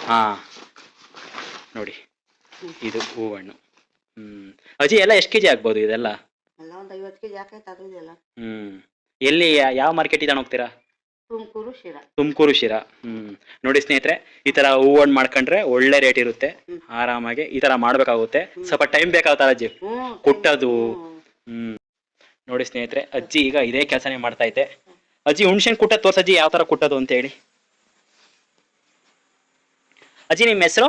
Speaker 1: ಹಾಂ ನೋಡಿ, ಇದು ಹೂವಣ್ಣು. ಅಜ್ಜಿ, ಎಲ್ಲ ಎಷ್ಟು ಕೆಜಿ ಆಗ್ಬೋದು ಇದೆಲ್ಲ? ಎಲ್ಲಿ, ಯಾವ ಮಾರ್ಕೆಟಿಗೆ ತಗೊಂಡು ಹೋಗ್ತೀರಾ? ತುಮಕೂರು ಶಿರಾ. ನೋಡಿ ಸ್ನೇಹಿತರೆ, ಈ ತರ ಹೂವಣ್ಣು ಮಾಡ್ಕೊಂಡ್ರೆ ಒಳ್ಳೆ ರೇಟ್ ಇರುತ್ತೆ. ಆರಾಮಾಗಿ ಈ ತರ ಮಾಡ್ಬೇಕಾಗುತ್ತೆ. ಸ್ವಲ್ಪ ಟೈಮ್ ಬೇಕಾಗುತ್ತಲ್ಲ ಅಜ್ಜಿ ಕುಟ್ಟೋದು. ನೋಡಿ ಸ್ನೇಹಿತರೆ, ಅಜ್ಜಿ ಈಗ ಇದೇ ಕೆಲಸನೇ ಮಾಡ್ತಾ ಐತೆ. ಅಜ್ಜಿ, ಹುಣ್ಸೆಹಣ್ಣು ಕುಟ್ಟೋದು ತೋರ್ಸಜ್ಜಿ, ಯಾವ ತರ ಕುಟ್ಟೋದು ಅಂತ ಹೇಳಿ. ಅಜ್ಜಿ, ನಿಮ್ಮ ಹೆಸರು?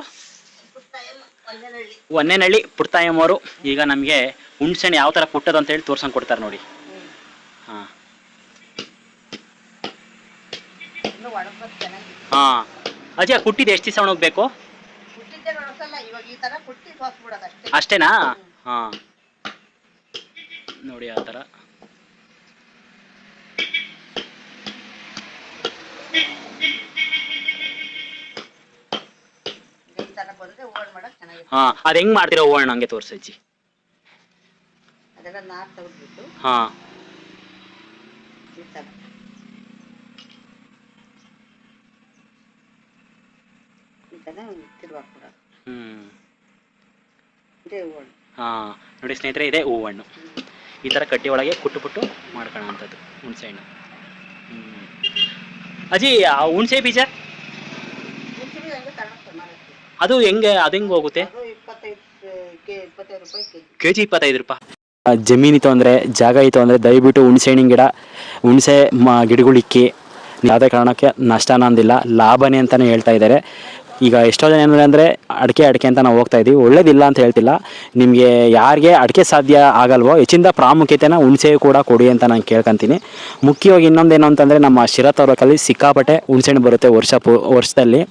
Speaker 1: ಒನ್ನೇನಹಳ್ಳಿ ಪುಟ್ಟತಾಯಮ್ಮ ಅವರು ಈಗ ನಮಗೆ ಹುಣ್ಸೆಹಣ್ಣು ಯಾವ ತರ ಕುಟ್ಟೋದು ಅಂತ ಹೇಳಿ ತೋರ್ಸಂಗ್ ಕೊಡ್ತಾರೆ ನೋಡಿ. ಹಾಂ ಹಾಂ ಅಜ್ಜಿ, ಕುಟ್ಟಿದ್ದು ಎಷ್ಟು ದಿವಸ ಒಣಗಬೇಕು? ಅಷ್ಟೇನಾ? ಹಾಂ ನೋಡಿ, ಆ ಥರ. ಹಾಂ, ಅದು ಹೆಂಗೆ ಮಾಡ್ತೀರಾ ಹೂವಣ್ಣ? ಹಂಗೆ ತೋರಿಸಜ್ಜಿ. ಹಾಂ ಹಾಂ ನೋಡಿ ಸ್ನೇಹಿತರೆ, ಇದೆ ಹೂವಣ್ಣು. ಈ ಥರ ಕಡ್ಡಿ ಒಳಗೆ ಕುಟ್ಟುಬಿಟ್ಟು ಮಾಡ್ಕೊಳ್ಳೋ ಅಂಥದ್ದು ಹುಣಸೆಹಣ್ಣು. ಅಜ್ಜಿ ಆ ಹುಣಸೆ ಬೀಜ
Speaker 4: ಮುಂಚೆ ಹಂಗೆ ತಗೊಂಡು ಮಾರಕ್ಕೆ.
Speaker 1: ಅದು ಹೆಂಗೆ ಹೋಗುತ್ತೆ?
Speaker 4: ಅದು 25 ರೂಪಾಯಿ
Speaker 1: ಕೆ ಜಿ 25 ರೂಪಾಯಿ. ಜಮೀನಿತ್ತು ಅಂದರೆ ಜಾಗ ಇತ್ತು ಅಂದರೆ ದಯವಿಟ್ಟು ಹುಣಸೆ ಹಣ್ಣಿನ ಗಿಡ ಹುಣಸೆ ಗಿಡಗಳಿಕ್ಕಿ. ಯಾವುದೇ ಕಾರಣಕ್ಕೆ ನಷ್ಟ ಅನ್ನೋದಿಲ್ಲ, ಲಾಭನೇ ಅಂತಲೇ ಹೇಳ್ತಾ ಇದ್ದಾರೆ. ಈಗ ಎಷ್ಟೋ ಜನ ಏನಂದರೆ ಅಂದರೆ ಅಡಿಕೆ ಅಂತ ನಾವು ಹೋಗ್ತಾ ಇದ್ದೀವಿ, ಒಳ್ಳೇದಿಲ್ಲ ಅಂತ ಹೇಳ್ತಿಲ್ಲ. ನಿಮಗೆ ಯಾರಿಗೆ ಅಡಿಕೆ ಸಾಧ್ಯ ಆಗಲ್ವೋ ಹೆಚ್ಚಿನ ಪ್ರಾಮುಖ್ಯತೆನ ಹುಣಸೆ ಕೂಡ ಕೊಡಿ ಅಂತ ನಾನು ಕೇಳ್ಕೊತೀನಿ. ಮುಖ್ಯವಾಗಿ ಇನ್ನೊಂದೇನು ಅಂತಂದರೆ ನಮ್ಮ ಶಿರಾ ತಾಲೂಕಲ್ಲಿ ಸಿಕ್ಕಾಪಟ್ಟೆ ಹುಣಸೆಹಣ್ಣು ಬರುತ್ತೆ ವರ್ಷದಲ್ಲಿ.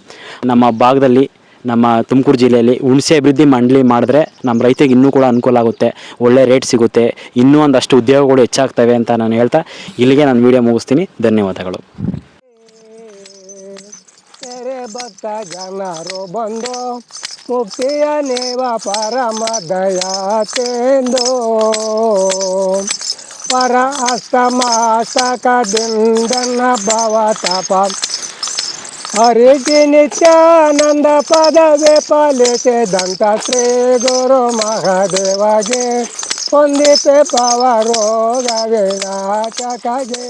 Speaker 1: ನಮ್ಮ ಭಾಗದಲ್ಲಿ ನಮ್ಮ ತುಮಕೂರು ಜಿಲ್ಲೆಯಲ್ಲಿ ಹುಣಸೆ ಅಭಿವೃದ್ಧಿ ಮಂಡಳಿ ಮಾಡಿದ್ರೆ ನಮ್ಮ ರೈತರಿಗೆ ಇನ್ನೂ ಕೂಡ ಅನುಕೂಲ ಆಗುತ್ತೆ, ಒಳ್ಳೆ ರೇಟ್ ಸಿಗುತ್ತೆ, ಇನ್ನೂ ಒಂದಷ್ಟು ಉದ್ಯೋಗಗಳು ಹೆಚ್ಚಾಗ್ತವೆ ಅಂತ ನಾನು ಹೇಳ್ತಾ ಇಲ್ಲಿಗೆ ನಾನು ವಿಡಿಯೋ ಮುಗಿಸ್ತೀನಿ. ಧನ್ಯವಾದಗಳು.
Speaker 2: ಭಕ್ತ ಜನರು ಬಂದು ಮುಕ್ತಿಯ ನೇವ ಪರಮ ದಯಾತೆಂದು ಪರ ಅಸ್ತಮಾಸಕದಿಂದನ ಭವತಪ ಹರಿಗೆ ನಿತ್ಯಾನಂದ ಪದವೇ ಪಾಲಿಸಿದಂತ ಶ್ರೀ ಗುರು ಮಹಾದೇವಗೆ ಹೊಂದಿಪೆ ಪವ ರೋಗ ವಿನಾಶಕಗೆ.